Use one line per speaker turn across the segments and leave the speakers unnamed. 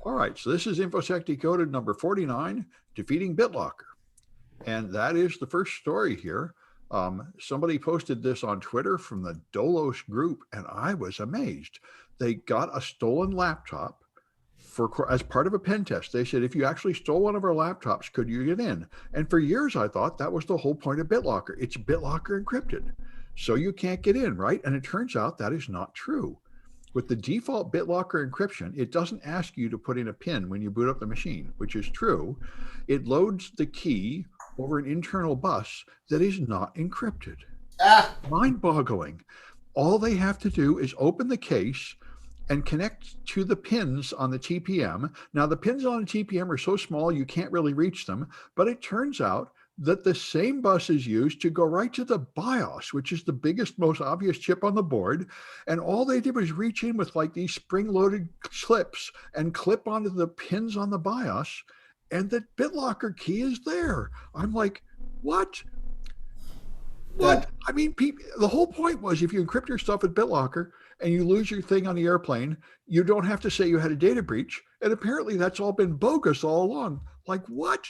All right, so this is Infosec Decoded number 49, Defeating Bitlocker. And that is the first story here. Somebody posted this on Twitter from the Dolos group, and I was amazed. They got a stolen laptop as part of a pen test. They said, if you actually stole one of our laptops, could you get in? And for years, I thought that was the whole point of Bitlocker. It's Bitlocker encrypted, so you can't get in, right? And it turns out that is not true. With the default Bitlocker encryption, it doesn't ask you to put in a PIN when you boot up the machine, which is true. It loads the key over an internal bus that is not encrypted. Mind-boggling. All they have to do is open the case and connect to the pins on the TPM. Now, the pins on the TPM are so small you can't really reach them, but it turns out that the same bus is used to go right to the BIOS, which is the biggest, most obvious chip on the board. And all they did was reach in with like these spring-loaded clips and clip onto the pins on the BIOS, and the Bitlocker key is there. I'm like, what? What? I mean, the whole point was if you encrypt your stuff with Bitlocker and you lose your thing on the airplane, you don't have to say you had a data breach. And apparently that's all been bogus all along. Like, what?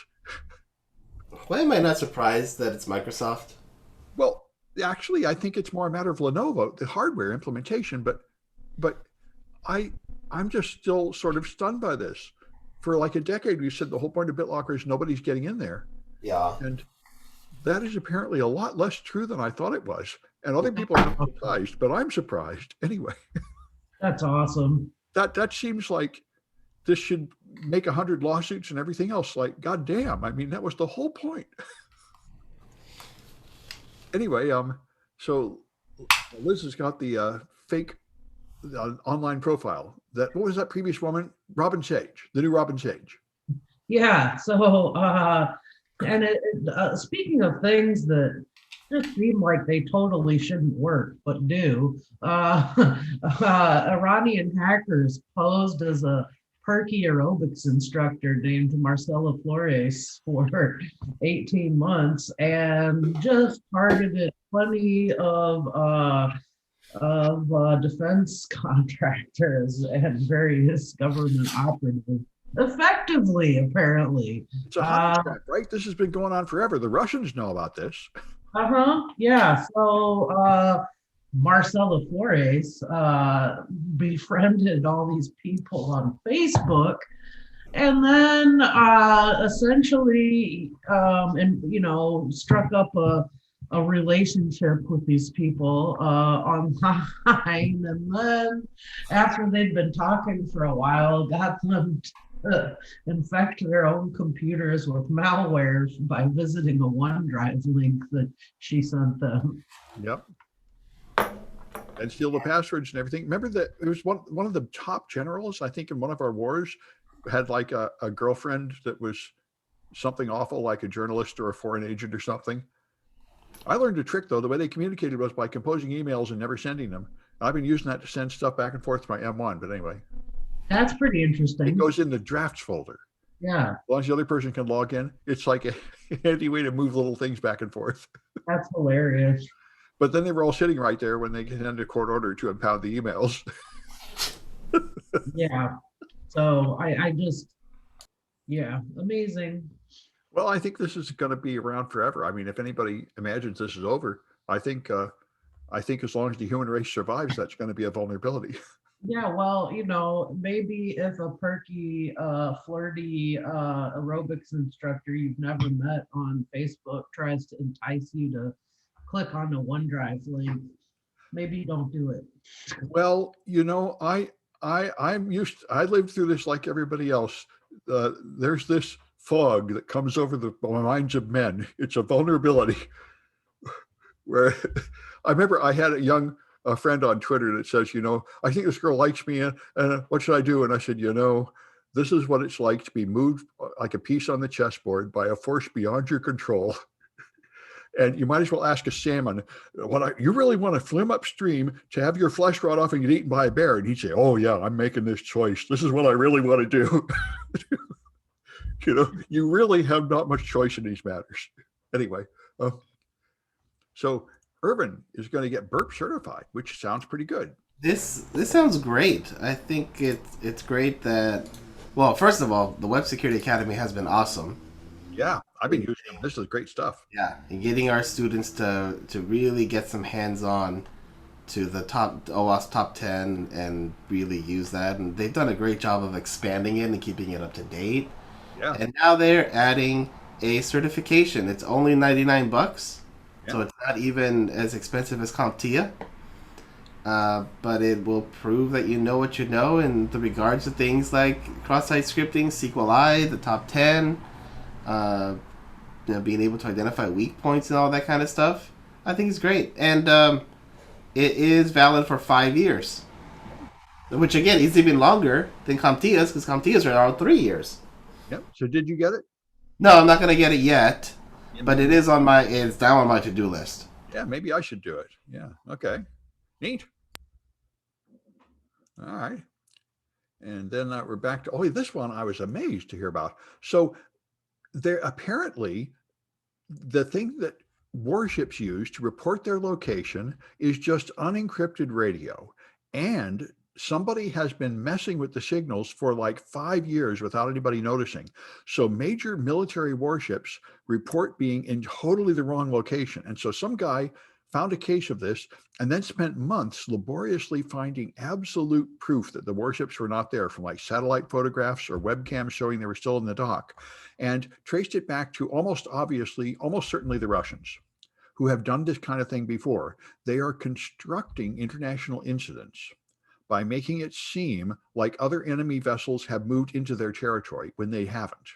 Why am I not surprised that it's Microsoft?
Well, actually, I think it's more a matter of Lenovo, the hardware implementation. But I'm just still sort of stunned by this. For like a decade, we said the whole point of Bitlocker is nobody's getting in there.
Yeah.
And that is apparently a lot less true than I thought it was. And other people are surprised, but I'm surprised anyway.
That's awesome.
That seems like this should make 100 lawsuits and everything else. Like, goddamn! I mean, that was the whole point. Anyway, so Liz has got the fake online profile. What was that previous woman? Robin Sage, the new Robin Sage.
Yeah. So, speaking of things that just seem like they totally shouldn't work, but do, Iranian hackers posed as a perky aerobics instructor named Marcella Flores for 18 months and just targeted plenty of defense contractors and various government operatives effectively, apparently.
It's a honey trap, right? This has been going on forever. The Russians know about this.
Yeah. So Marcella Flores befriended all these people on Facebook, and then essentially, struck up a relationship with these people online, and then after they'd been talking for a while, got them to infect their own computers with malware by visiting a OneDrive link that she sent them.
Yep. And steal the passwords and everything. Remember that it was one of the top generals, I think, in one of our wars, had like a girlfriend that was something awful, like a journalist or a foreign agent or something. I learned a trick, though. The way they communicated was by composing emails and never sending them. I've been using that to send stuff back and forth to my M1, but anyway.
That's pretty interesting.
It goes in the drafts folder.
Yeah.
As long as the other person can log in, it's like a handy way to move little things back and forth.
That's hilarious.
But then they were all sitting right there when they get into court order to impound the emails.
Yeah. So I just, yeah, amazing.
Well, I think this is going to be around forever. I mean, if anybody imagines this is over, I think as long as the human race survives, that's going to be a vulnerability.
Yeah, well, maybe if a perky, flirty aerobics instructor you've never met on Facebook tries to entice you to click on the OneDrive link, maybe don't do it.
Well, I lived through this like everybody else. There's this fog that comes over the minds of men. It's a vulnerability where I remember I had a friend on Twitter that says, I think this girl likes me and what should I do? And I said, this is what it's like to be moved like a piece on the chessboard by a force beyond your control. And you might as well ask a salmon, you really want to swim upstream to have your flesh rot off and get eaten by a bear? And he'd say, oh yeah, I'm making this choice. This is what I really want to do. You really have not much choice in these matters. Anyway, so Irvin is going to get Burp Certified, which sounds pretty good.
This sounds great. I think it's great that Well, first of all, the Web Security Academy has been awesome.
Yeah, I've been using them. This is great stuff.
Yeah, and getting our students to really get some hands-on to the top OWASP top 10 and really use that. And they've done a great job of expanding it and keeping it up to date.
Yeah.
And now they're adding a certification. It's only $99, so
Yeah.
it's not even as expensive as CompTIA. But it will prove that you know what you know in the regards to things like cross-site scripting, SQLi, the top 10, being able to identify weak points and all that kind of stuff. I think it's great. And it is valid for 5 years. Which, again, is even longer than CompTIA's, because CompTIA's are around 3 years.
Yep. So did you get it?
No, I'm not going to get it yet, but it's down on my to-do list.
Yeah, maybe I should do it. Yeah. Okay. Neat. All right. And then we're back to, this one I was amazed to hear about. So there apparently, the thing that warships use to report their location is just unencrypted radio. And somebody has been messing with the signals for like 5 years without anybody noticing. So major military warships report being in totally the wrong location. And so some guy found a case of this and then spent months laboriously finding absolute proof that the warships were not there, from like satellite photographs or webcams showing they were still in the dock, and traced it back to almost certainly the Russians, who have done this kind of thing before. They are constructing international incidents by making it seem like other enemy vessels have moved into their territory when they haven't,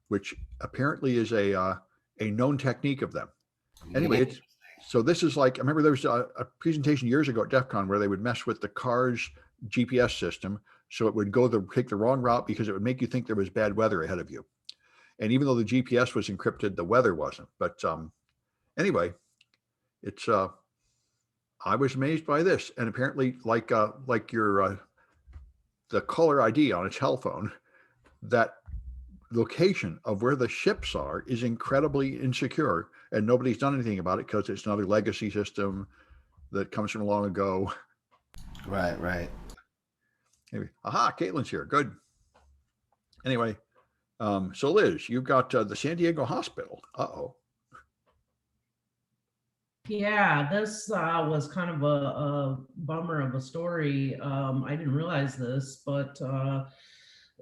which apparently is a known technique of them. Anyway, so this is like, I remember there was a presentation years ago at DEF CON where they would mess with the car's GPS system, so it would take the wrong route because it would make you think there was bad weather ahead of you. And even though the GPS was encrypted, the weather wasn't. But anyway, it's I was amazed by this. And apparently, like your the caller ID on a telephone, that location of where the ships are is incredibly insecure, and nobody's done anything about it because it's another legacy system that comes from long ago.
Right.
Anyway, Kaitlyn's here. Good. Anyway, so Liz, you've got the San Diego hospital.
Yeah, this was kind of a bummer of a story. I didn't realize this, but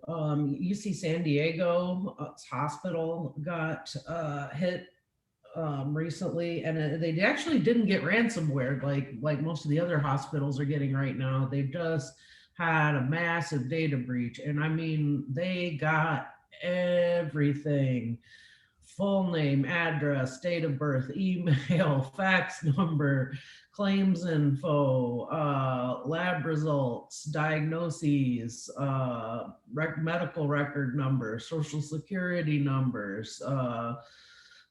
UC San Diego hospital got hit recently, and they actually didn't get ransomware like most of the other hospitals are getting right now. They just had a massive data breach, and I mean, they got everything: full name, address, date of birth, email, fax number, claims info, lab results, diagnoses, medical record numbers, social security numbers,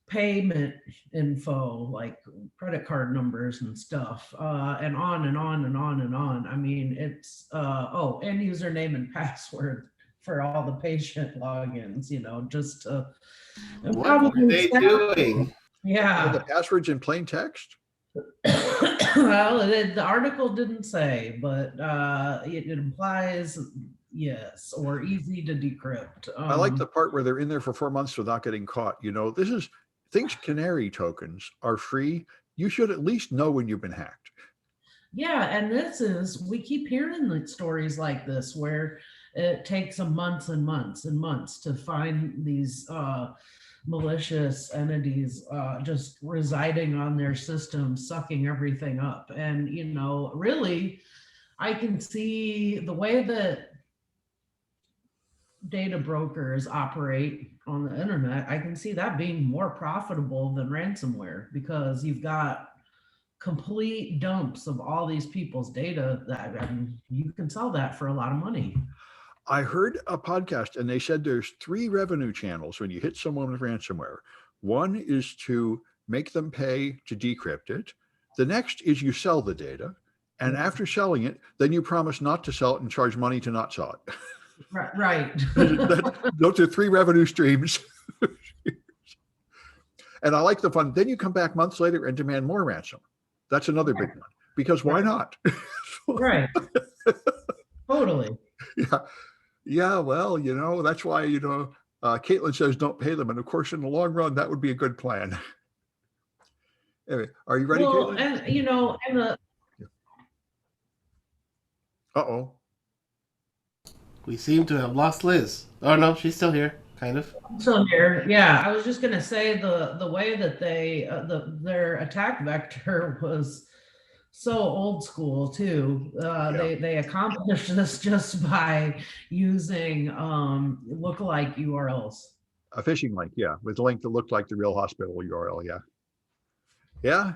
payment info, like credit card numbers and stuff, and on and on and on and on. I mean, it's, and username and password for all the patient logins, just to.
What were they doing?
Yeah.
The passwords in plain text?
Well, the article didn't say, but it implies yes, or easy to decrypt.
I like the part where they're in there for 4 months without getting caught. This is things. Canary tokens are free. You should at least know when you've been hacked.
Yeah, and we keep hearing the stories like this where it takes them months and months and months to find these malicious entities just residing on their system, sucking everything up. And, really, I can see the way that data brokers operate on the internet. I can see that being more profitable than ransomware, because you've got complete dumps of all these people's data that, you can sell that for a lot of money.
I heard a podcast and they said there's 3 revenue channels when you hit someone with ransomware. One is to make them pay to decrypt it. The next is you sell the data. And after selling it, then you promise not to sell it and charge money to not sell it.
Right.
Those are 3 revenue streams. And I like the fun. Then you come back months later and demand more ransom. That's another big one, because why not?
Right. Totally.
Yeah. Yeah, well, that's why, Kaitlyn says don't pay them. And of course, in the long run, that would be a good plan. Anyway, are you ready,
Well,
Kaitlyn?
and and the
Uh-oh.
We seem to have lost Liz. Oh no, she's still here, kind of.
so here, yeah, I was just gonna say the way that their attack vector was so old school too.
Yeah.
They accomplished this just by using lookalike URLs.
A phishing link, yeah, with a link that looked like the real hospital URL, yeah. Yeah.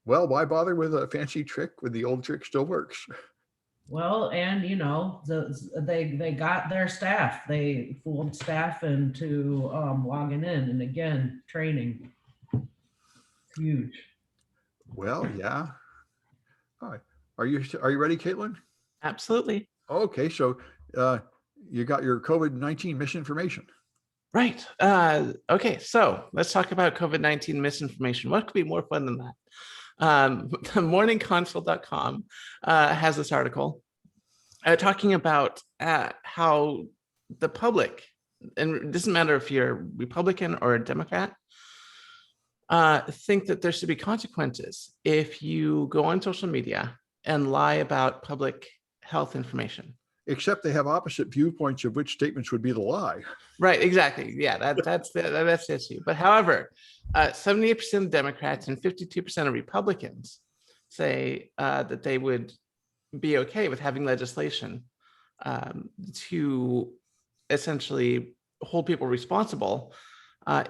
Well, why bother with a fancy trick when the old trick still works?
Well, and they got their staff. They fooled staff into logging in, and again, training. Huge.
Well, yeah. All right. Are you ready, Kaitlyn?
Absolutely.
Okay, so you got your COVID-19 misinformation.
Right. Okay, so let's talk about COVID-19 misinformation. What could be more fun than that? The morningconsult.com has this article talking about how the public, and it doesn't matter if you're a Republican or a Democrat, think that there should be consequences if you go on social media and lie about public health information.
Except they have opposite viewpoints of which statements would be the lie.
Right, exactly. Yeah, that's the issue. But however, 78% of Democrats and 52% of Republicans say that they would be okay with having legislation to essentially hold people responsible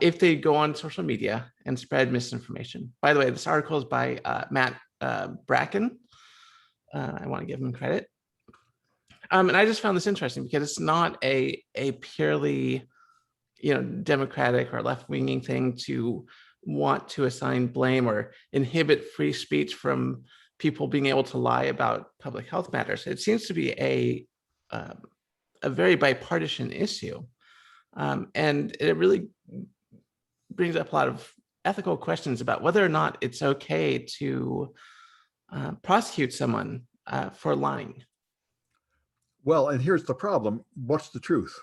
if they go on social media and spread misinformation. By the way, this article is by Matt Bracken. I want to give him credit. And I just found this interesting because it's not a purely, Democratic or left-winging thing to want to assign blame or inhibit free speech from people being able to lie about public health matters. It seems to be a very bipartisan issue, and it really brings up a lot of ethical questions about whether or not it's okay to prosecute someone for lying.
Well, and here's the problem. What's the truth?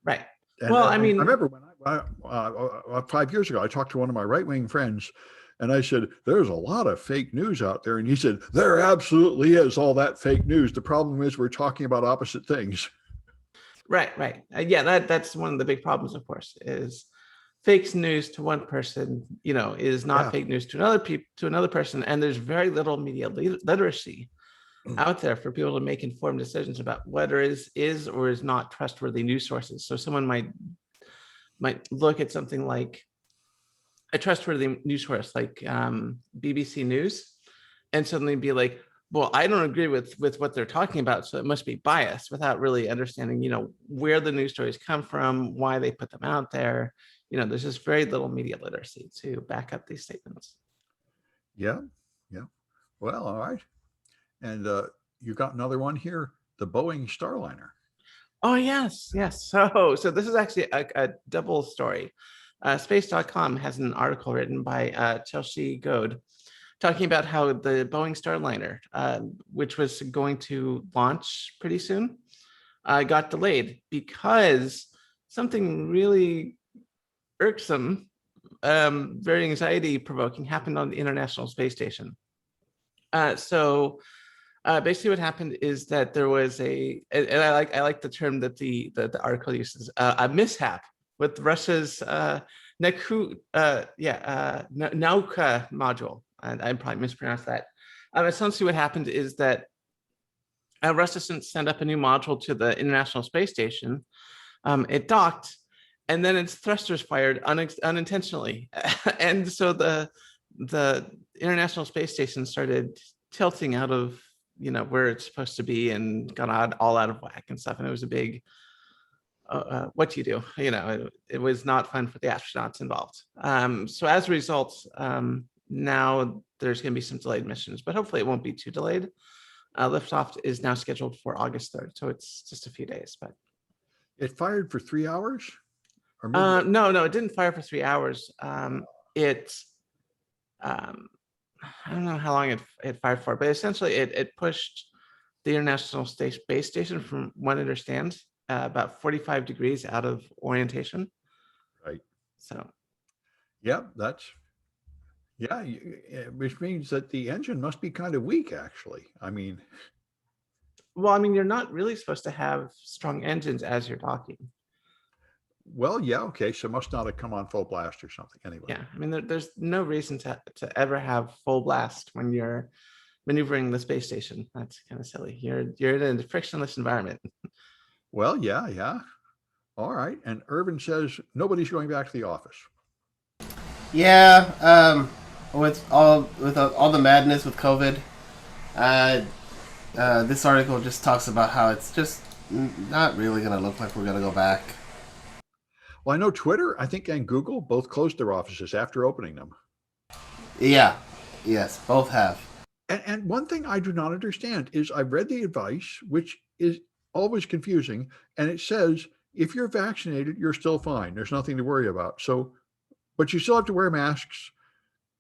Right.
And,
well, I mean,
I remember when 5 years ago, I talked to one of my right-wing friends and I said, there's a lot of fake news out there. And he said, there absolutely is all that fake news. The problem is we're talking about opposite things.
Right. Yeah, that's one of the big problems, of course, is fake news to one person, is not fake news to another person. And there's very little media literacy out there for people to make informed decisions about whether is or is not trustworthy news sources. So someone might look at something like a trustworthy news source like BBC News and suddenly be like, well, I don't agree with what they're talking about, so it must be biased, without really understanding, where the news stories come from, why they put them out there. There's just very little media literacy to back up these statements.
Yeah. Well, all right. And you got another one here, the Boeing Starliner.
Oh, yes. So this is actually a double story. Space.com has an article written by Chelsea Goad talking about how the Boeing Starliner, which was going to launch pretty soon, got delayed because something really irksome, very anxiety-provoking happened on the International Space Station. So basically what happened is that there was and I like the term that the article uses, a mishap with Russia's Nauka module. And I probably mispronounced that. Essentially what happened is that Russia sent up a new module to the International Space Station. It docked, and then its thrusters fired unintentionally. And so the International Space Station started tilting out of where it's supposed to be and got all out of whack and stuff. And it was a big what do you do? It was not fun for the astronauts involved. So as a result, now there's going to be some delayed missions, but hopefully it won't be too delayed. Liftoff is now scheduled for August 3rd, so it's just a few days. But
it fired for 3 hours? Or
no, it didn't fire for 3 hours. I don't know how long it fired for, but essentially it pushed the International Space Station, from what I understand, about 45 degrees out of orientation.
Right.
So
Yeah, which means that the engine must be kind of weak, actually. I mean,
well, I mean, you're not really supposed to have strong engines as you're docking.
well, yeah, okay, so it must not have come on full blast or something. Anyway.
Yeah, I mean, there's no reason to ever have full blast when you're maneuvering the space station. That's kind of silly. You're in a frictionless environment.
Well, yeah. All right. And Irvin says nobody's going back to the office.
Yeah, with all the madness with COVID, this article just talks about how it's just not really going to look like we're going to go back.
Well, I know Twitter, I think, and Google both closed their offices after opening them.
Yeah, yes, both have.
And one thing I do not understand is I've read the advice, which is always confusing, and it says if you're vaccinated, you're still fine. There's nothing to worry about. So, but you still have to wear masks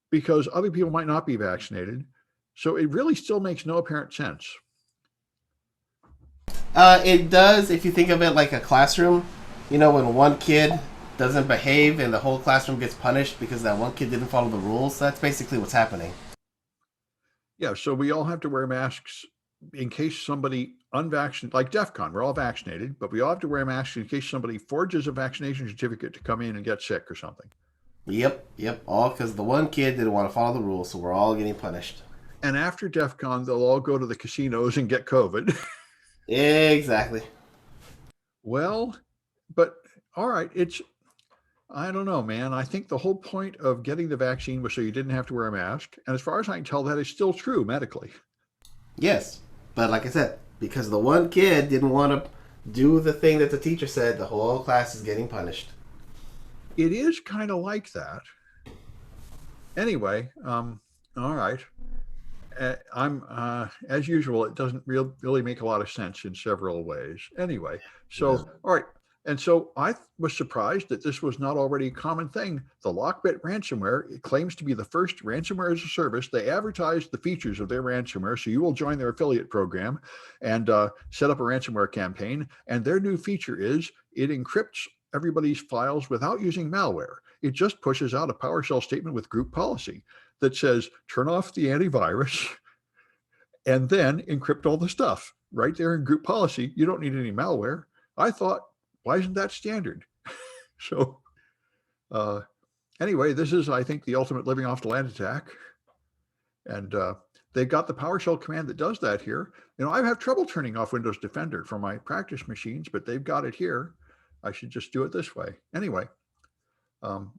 because other people might not be vaccinated. So it really still makes no apparent sense.
It does if you think of it like a classroom. You know, when one kid doesn't behave and the whole classroom gets punished because that one kid didn't follow the rules. That's basically what's happening.
Yeah, so we all have to wear masks in case somebody unvaccinated, like DEF CON, we're all vaccinated, but we all have to wear masks in case somebody forges a vaccination certificate to come in and get sick or something.
Yep, all because the one kid didn't want to follow the rules, so we're all getting punished.
And after DEF CON, they'll all go to the casinos and get COVID.
Exactly.
Well, but all right, I don't know, man. I think the whole point of getting the vaccine was so you didn't have to wear a mask. And as far as I can tell, that is still true medically.
Yes, but like I said, because the one kid didn't want to do the thing that the teacher said, the whole class is getting punished.
It is kind of like that. Anyway, all right. As usual, it doesn't really make a lot of sense in several ways. Anyway, so,
Yeah.
All right. And so I was surprised that this was not already a common thing. The Lockbit ransomware, it claims to be the first ransomware as a service. They advertise the features of their ransomware. So you will join their affiliate program and set up a ransomware campaign. And their new feature is it encrypts everybody's files without using malware. It just pushes out a PowerShell statement with group policy that says, turn off the antivirus and then encrypt all the stuff right there in group policy. You don't need any malware. I thought, why isn't that standard? So anyway, this is, I think, the ultimate living off the land attack. And they've got the PowerShell command that does that here. You know, I have trouble turning off Windows Defender for my practice machines, but they've got it here. I should just do it this way. Anyway,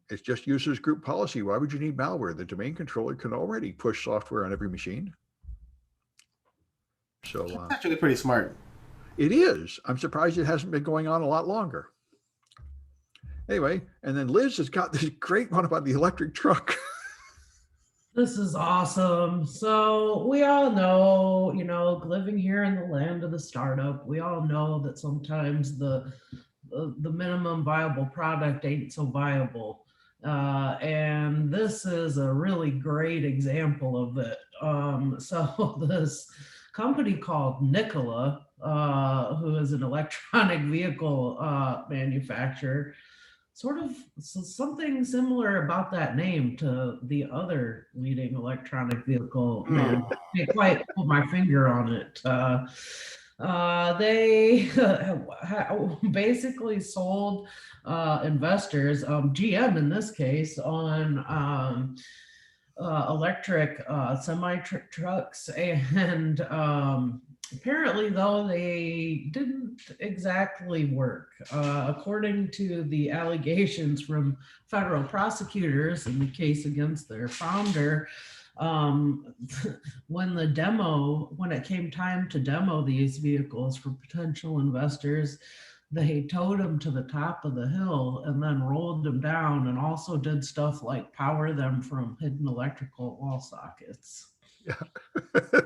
it just uses group policy. Why would you need malware? The domain controller can already push software on every machine. So
It's actually pretty smart.
It is. I'm surprised it hasn't been going on a lot longer. Anyway, and then Liz has got this great one about the electric truck.
This is awesome. So we all know, you know, living here in the land of the startup, we all know that sometimes the minimum viable product ain't so viable. And this is a really great example of it. So this company called Nikola, who is an electronic vehicle manufacturer, sort of something similar about that name to the other leading electronic vehicle. Man, I can't quite put my finger on it. They basically sold investors, GM in this case, on electric semi-trucks, and apparently, though, they didn't exactly work. According to the allegations from federal prosecutors in the case against their founder, when it came time to demo these vehicles for potential investors, they towed them to the top of the hill and then rolled them down, and also did stuff like power them from hidden electrical wall sockets.
Yeah,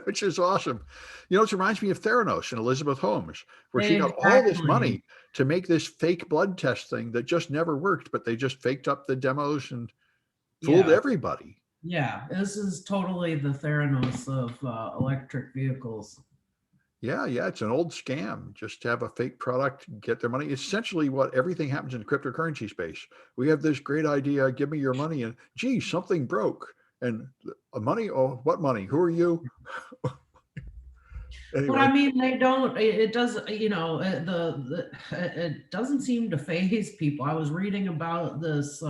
which is awesome. You know, it reminds me of Theranos and Elizabeth Holmes, where she got all this money to make this fake blood test thing that just never worked, but they just faked up the demos and fooled everybody.
Yeah, this is totally the Theranos of electric vehicles.
Yeah, it's an old scam. Just to have a fake product, get their money. Essentially, what everything happens in the cryptocurrency space. We have this great idea. Give me your money, and gee, something broke. And money? Oh, what money? Who are you?
But
Anyway,
I mean, they don't. It does. You know, it doesn't seem to phase people. I was reading about this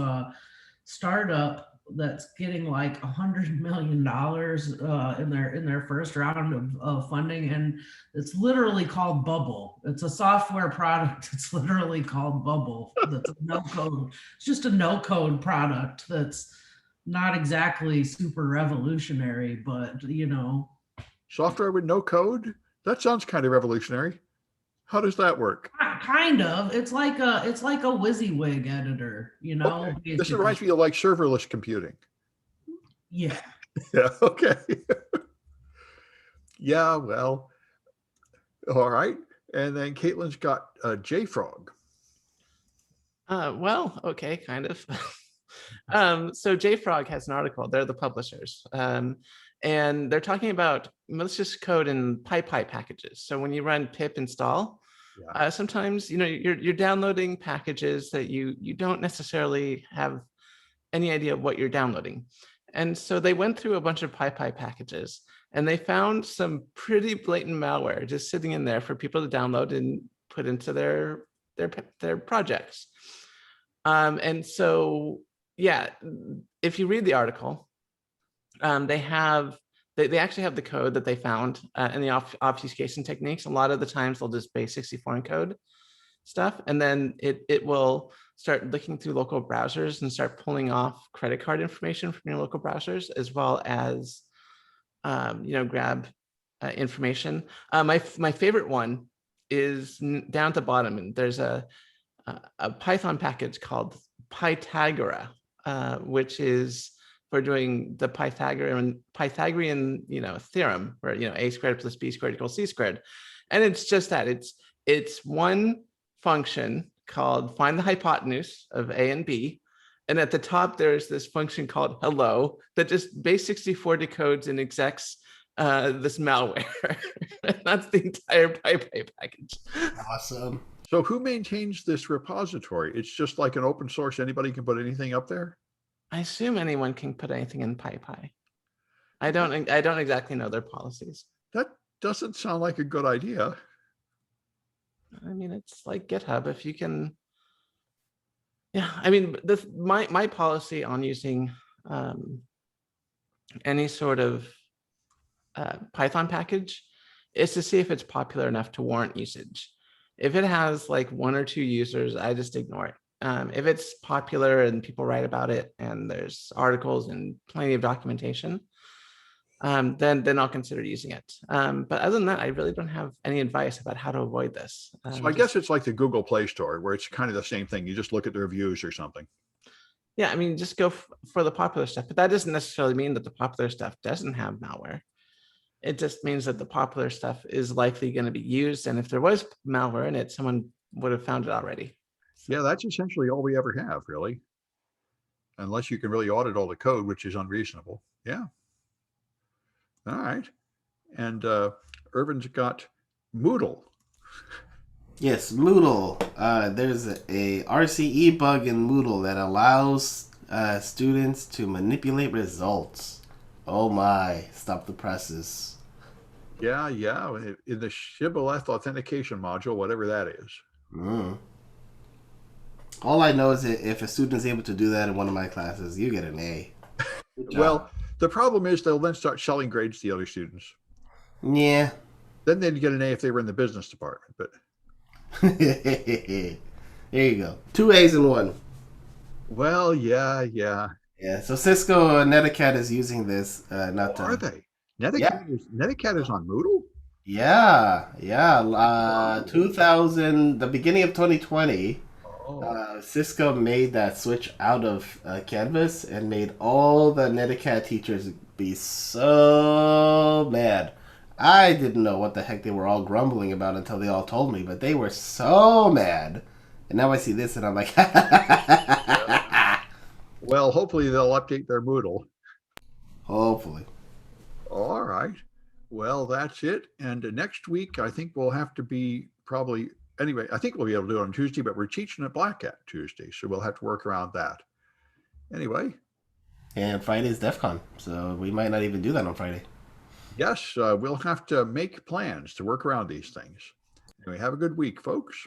startup that's getting like $100 million in their first round of funding, and it's literally called Bubble. It's a software product. It's literally called Bubble. That's no code. It's just a no code product that's not exactly super revolutionary, but you know.
software with no code? That sounds kind of revolutionary. How does that work?
Kind of. It's like a WYSIWYG editor, you know,
Okay. This
basically.
reminds me of like serverless computing.
Yeah.
Yeah, okay. Yeah, well, all right. And then Kaitlyn's got JFrog.
Well, okay, kind of. So JFrog has an article. They're the publishers, and they're talking about malicious code in PyPy packages. So when you run pip install, sometimes you're downloading packages that you don't necessarily have any idea of what you're downloading. And so they went through a bunch of PyPy packages, and they found some pretty blatant malware just sitting in there for people to download and put into their projects. And so, yeah, if you read the article, they actually have the code that they found and the obfuscation techniques. A lot of the times they'll just base 64 encode stuff, and then it will start looking through local browsers and start pulling off credit card information from your local browsers, as well as grab information. My favorite one is down at the bottom, and there's a Python package called Pythagora, which is for doing the Pythagorean theorem, where a squared plus b squared equals c squared, and it's just that it's one function called find the hypotenuse of a and b, and at the top there's this function called hello that just base 64 decodes and execs this malware. That's the entire PyPy package.
Awesome.
So who maintains this repository? It's just like an open source. Anybody can put anything up there?
I assume anyone can put anything in PyPy. I don't exactly know their policies.
That doesn't sound like a good idea.
I mean, it's like GitHub. If you can, yeah. I mean, my policy on using any sort of Python package is to see if it's popular enough to warrant usage. If it has like 1 or 2 users, I just ignore it. If it's popular and people write about it and there's articles and plenty of documentation, then I'll consider using it. But other than that, I really don't have any advice about how to avoid this.
So I guess it's like the Google Play Store, where it's kind of the same thing. You just look at the reviews or something.
Yeah, I mean, just go for the popular stuff, but that doesn't necessarily mean that the popular stuff doesn't have malware. It just means that the popular stuff is likely going to be used, and if there was malware in it, someone would have found it already.
Yeah, that's essentially all we ever have, really. Unless you can really audit all the code, which is unreasonable. Yeah. All right. And Irvin's got Moodle.
Yes, Moodle. There's a RCE bug in Moodle that allows students to manipulate results. Oh my, stop the presses.
Yeah. In the Shibboleth authentication module, whatever that is.
All I know is that if a student is able to do that in one of my classes, you get an A.
Well, the problem is they'll then start selling grades to the other students.
Yeah.
Then they'd get an A if they were in the business department. But
there you go. 2 A's in 1.
well, yeah.
Yeah. So Cisco Neticat is using this. Not
Are they? Neticat is on Moodle?
Yeah. 2000, the beginning of 2020. Cisco made that switch out of Canvas and made all the Neticat teachers be so mad. I didn't know what the heck they were all grumbling about until they all told me, but they were so mad. And now I see this and I'm like,
well, hopefully they'll update their Moodle.
Hopefully.
All right. Well, that's it. And next week, I think we'll have to be probably, anyway, I think we'll be able to do it on Tuesday, but we're teaching at Black Hat Tuesday. So we'll have to work around that. Anyway.
And Friday is DEF CON, so we might not even do that on Friday.
Yes, we'll have to make plans to work around these things. Anyway, have a good week, folks.